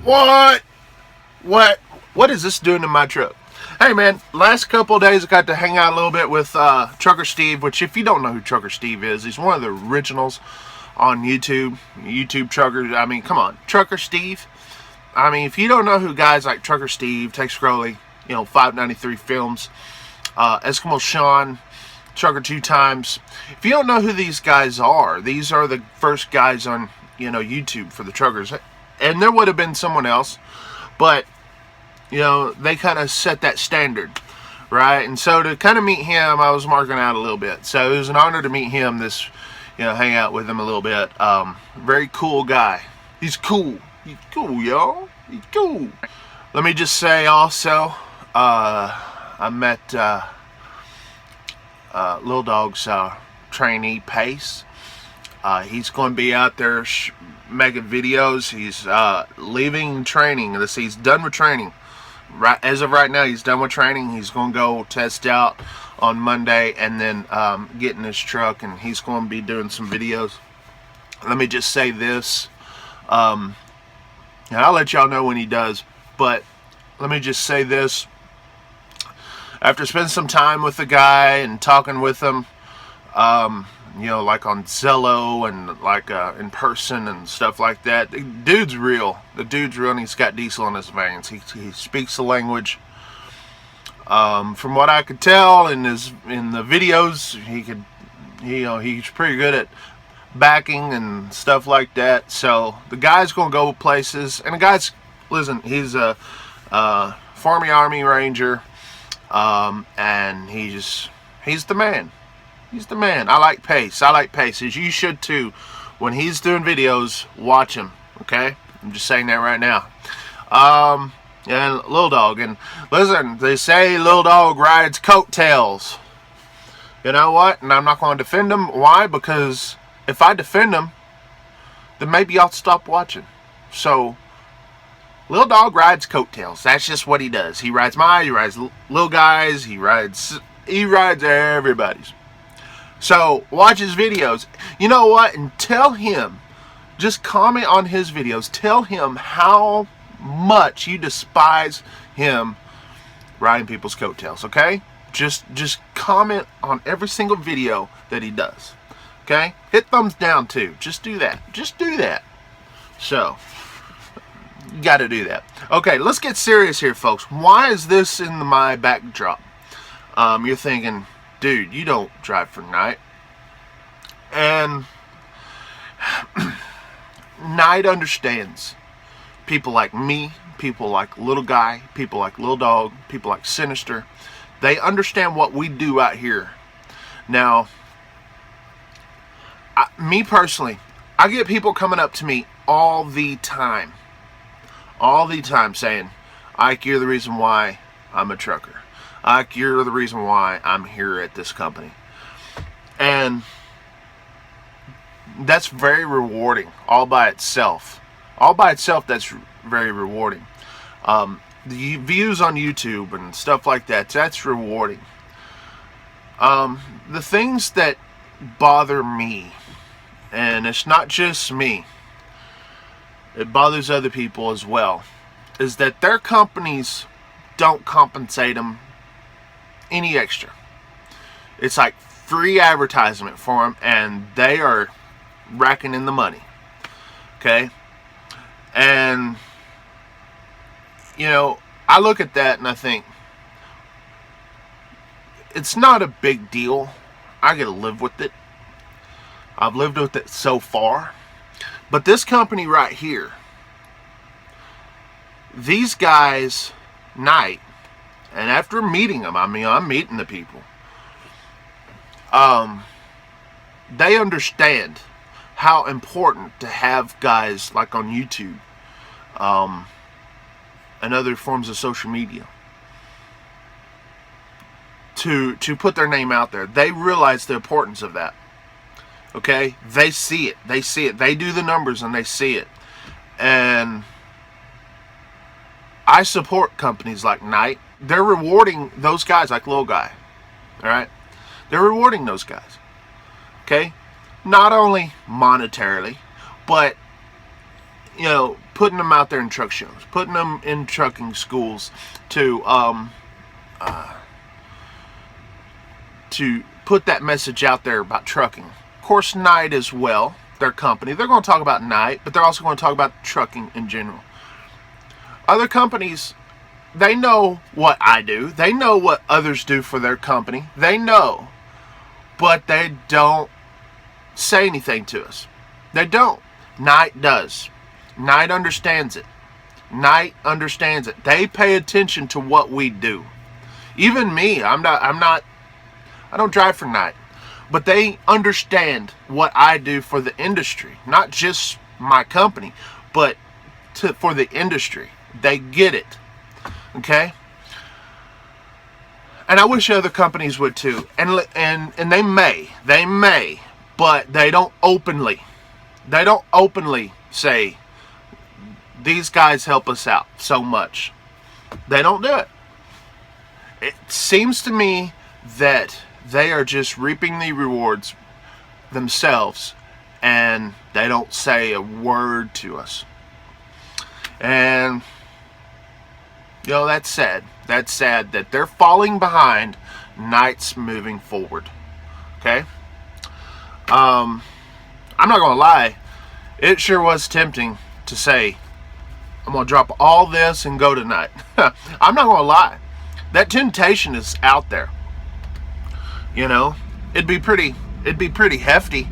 What? What is this doing to my truck? Hey man, last couple of days I got to hang out a little bit with Trucker Steve, which if you don't know who Trucker Steve is, he's one of the originals on YouTube truckers. I mean, come on, Trucker Steve. I mean, if you don't know who guys like Trucker Steve, Tex Crowley, 593 Films, Eskimo Sean, Trucker 2 Times. If you don't know who these guys are, these are the first guys on YouTube for the truckers, and there would have been someone else, but they kind of set that standard, right? And so to kind of meet him, I was marking out a little bit. So it was an honor to meet him. Hang out with him a little bit. Very cool guy. He's cool. He's cool, y'all. He's cool. Let me just say also, I met Lil Dog's trainee Pace. He's going to be out there making videos. He's leaving training. He's done with training. Right as of right now, he's done with training. He's going to go test out on Monday and then get in his truck, and he's going to be doing some videos. Let me just say this. And I'll let y'all know when he does, but let me just say this. After spending some time with the guy and talking with him, like on Zello and like in person and stuff like that, the dude's real. The dude's real, and he's got diesel in his veins. He speaks the language. From what I could tell in the videos, he's pretty good at backing and stuff like that. So the guy's gonna go places, and the guy's, listen, he's a Army Ranger, and he's the man. He's the man. I like Pace. As you should too. When he's doing videos, watch him. Okay? I'm just saying that right now. And Lil Dog. And listen, they say Lil Dog rides coattails. You know what? And I'm not going to defend him. Why? Because if I defend him, then maybe I'll stop watching. So, Lil Dog rides coattails. That's just what he does. He rides he rides Lil Guys, he rides everybody's. So, watch his videos. You know what? And tell him, just comment on his videos. Tell him how much you despise him riding people's coattails, okay? Just comment on every single video that he does, okay? Hit thumbs down, too. Just do that. Just do that. So, you got to do that. Okay, let's get serious here, folks. Why is this in my backdrop? You're thinking, dude, you don't drive for Night. And Night understands people like me, people like Little Guy, people like Lil Dog, people like Sinister. They understand what we do out here. Now, me personally, I get people coming up to me all the time saying, Ike, you're the reason why I'm a trucker. Ike, you're the reason why I'm here at this company. And that's very rewarding all by itself. That's very rewarding. The views on YouTube and stuff like that, that's rewarding. The things that bother me, and it's not just me, it bothers other people as well, is that their companies don't compensate them any extra. It's like free advertisement for them, and they are racking in the money. Okay? And I look at that and I think it's not a big deal. I get to live with it. I've lived with it so far. But this company right here, these guys, Night, and after meeting them, I'm meeting the people. They understand how important to have guys like on YouTube, and other forms of social media to put their name out there. They realize the importance of that. Okay? They see it. They do the numbers and they see it. And I support companies like Night. They're rewarding those guys like Lil Guy. Alright? They're rewarding those guys. Okay? Not only monetarily, but putting them out there in truck shows, putting them in trucking schools to put that message out there about trucking. Of course, Knight as well, their company. They're going to talk about Knight, but they're also going to talk about trucking in general. Other companies, they know what I do. They know what others do for their company. They know, but they don't say anything to us. They don't. Knight does. Knight understands it. Knight understands it. They pay attention to what we do. Even me, I don't drive for Knight, but they understand what I do for the industry, not just my company, but for the industry. They get it. Okay? And I wish other companies would too. And they may, but they don't openly say, these guys help us out so much. They don't do it. It seems to me that they are just reaping the rewards themselves, and they don't say a word to us. And that's sad. That's sad that they're falling behind. Knight's moving forward. Okay? I'm not gonna lie, it sure was tempting to say, I'm gonna drop all this and go tonight. I'm not gonna lie, that temptation is out there. It'd be pretty hefty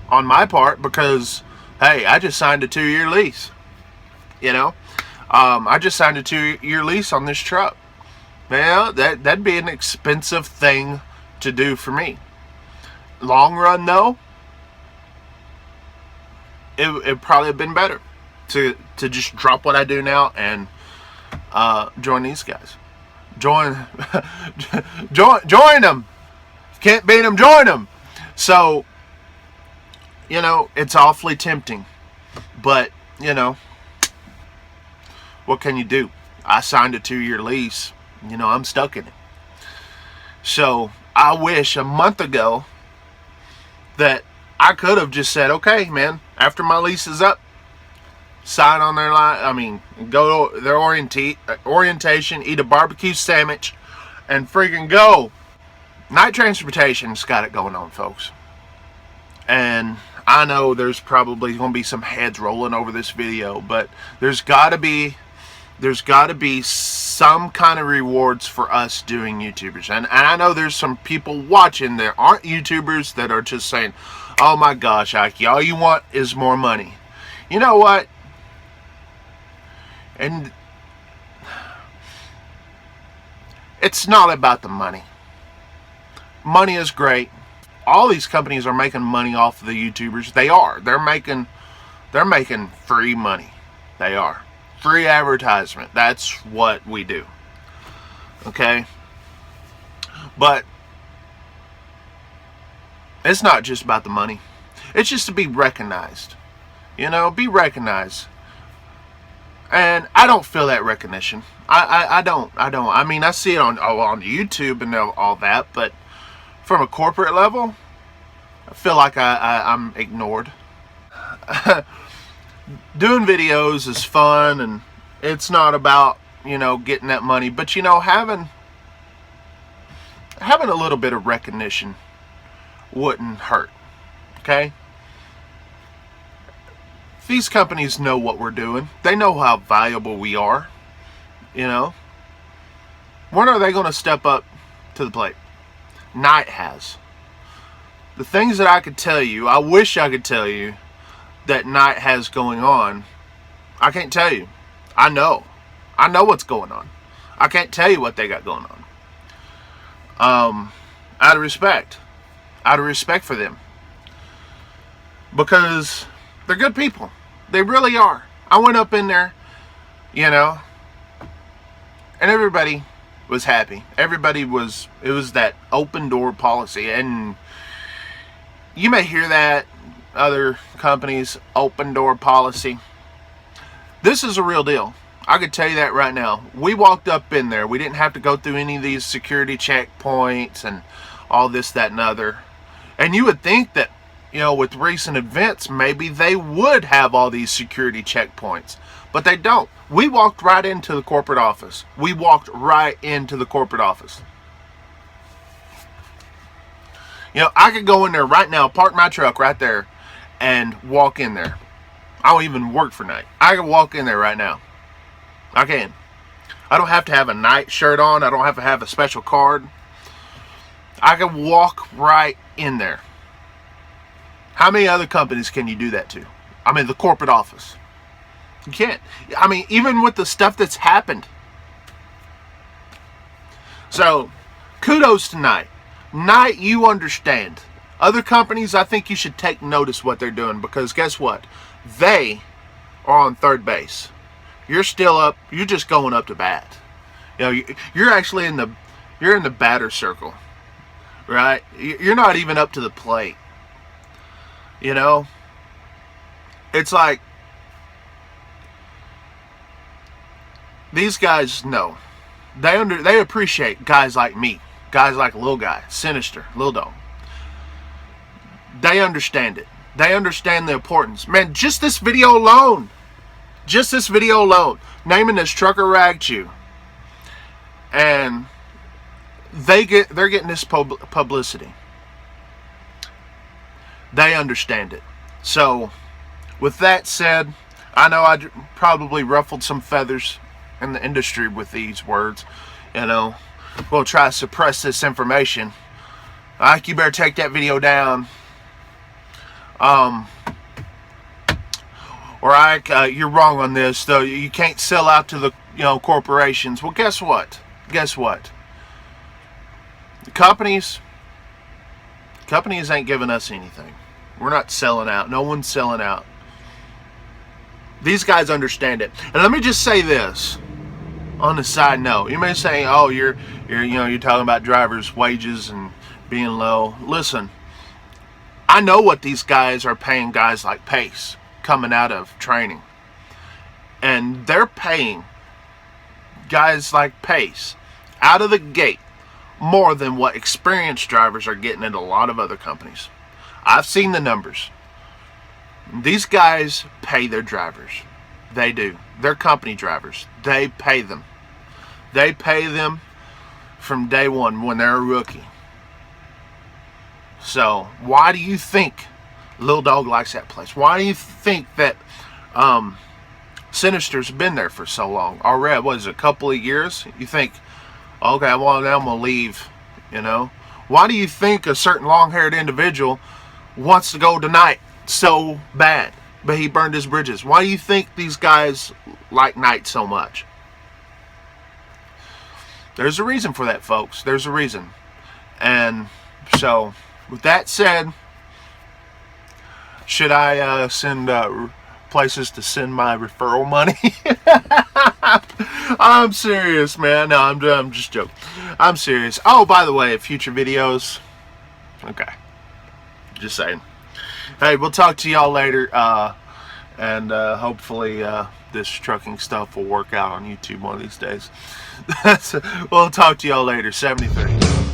on my part, because hey, I just signed a 2-year lease. I just signed a 2-year lease on this truck. Well, that'd be an expensive thing to do for me. Long run though, it probably have been better to just drop what I do now and join these guys. Join them. Can't beat them, join them. So, it's awfully tempting, but what can you do? I signed a 2-year lease. I'm stuck in it. So I wish a month ago that I could have just said, okay, man, after my lease is up, sign on their line. Go to their orientation, eat a barbecue sandwich, and freaking go. Knight Transportation's got it going on, folks. And I know there's probably going to be some heads rolling over this video, but there's got to be some kind of rewards for us doing YouTubers. And I know there's some people watching that aren't YouTubers that are just saying, oh my gosh, Ike, all you want is more money. You know what? And it's not about the money. Money is great. All these companies are making money off of the YouTubers. They are. They're making free money. They are. Free advertisement. That's what we do. Okay? But it's not just about the money. It's just to be recognized. Be recognized. And I don't feel that recognition. I don't. I see it on YouTube and all that, but from a corporate level, I feel like I'm ignored. Doing videos is fun, and it's not about getting that money, but having a little bit of recognition wouldn't hurt. Okay? These companies know what we're doing. They know how valuable we are. When are they going to step up to the plate? Knight has. The things that I could tell you, I wish I could tell you that Knight has going on, I can't tell you. I know what's going on. I can't tell you what they got going on. Out of respect for them, because they're good people. They really are. I went up in there, and everybody was happy. It was that open door policy, and you may hear that other companies, open door policy. This is a real deal. I could tell you that right now. We walked up in there. We didn't have to go through any of these security checkpoints and all this, that, and other. And you would think that you know, with recent events, maybe they would have all these security checkpoints, but they don't. We walked right into the corporate office. We walked right into the corporate office. You know, I could go in there right now, park my truck right there, and walk in there. I don't even work for night. I can walk in there right now. I can. I don't have to have a night shirt on. I don't have to have a special card. I can walk right in there. How many other companies can you do that to? I mean, the corporate office. You can't. I mean, even with the stuff that's happened. So, kudos to Night. Night, you understand. Other companies, I think you should take notice what they're doing, because guess what? They are on third base. You're still up. You're just going up to bat. You know, you're actually in the batter circle, right? You're not even up to the plate. You know, it's like these guys know. They appreciate guys like me, guys like Lil Guy, Sinister, Lil Dog. They understand it. They understand the importance. Man, just this video alone, naming this trucker ragged you, and they're getting this publicity. They understand it. So, with that said, I know I probably ruffled some feathers in the industry with these words. You know, we'll try to suppress this information. Like, you better take that video down. You're wrong on this, though. You can't sell out to the, you know, corporations. Well, guess what? Guess what? The companies ain't giving us anything. We're not selling out. No one's selling out. These guys understand it. And let me just say this on a side note. You may say, "Oh, you're talking about drivers' wages and being low." Listen, I know what these guys are paying guys like Pace coming out of training. And they're paying guys like Pace out of the gate more than what experienced drivers are getting at a lot of other companies. I've seen the numbers. These guys pay their drivers. They do. They're company drivers. They pay them. They pay them from day one when they're a rookie. So, why do you think Lil Dog likes that place? Why do you think that Sinister's been there for so long? Already, what is it, a couple of years? You think, okay, well, now I'm going to leave, you know? Why do you think a certain long-haired individual wants to go tonight so bad, but he burned his bridges? Why do you think these guys like Night so much? There's a reason for that, folks. There's a reason. And so, with that said, should I send places to send my referral money? I'm serious, man. No, I'm just joking. I'm serious. Oh, by the way, future videos. Okay. Just saying. Hey, we'll talk to y'all later. And hopefully this trucking stuff will work out on YouTube one of these days. We'll talk to y'all later. 73.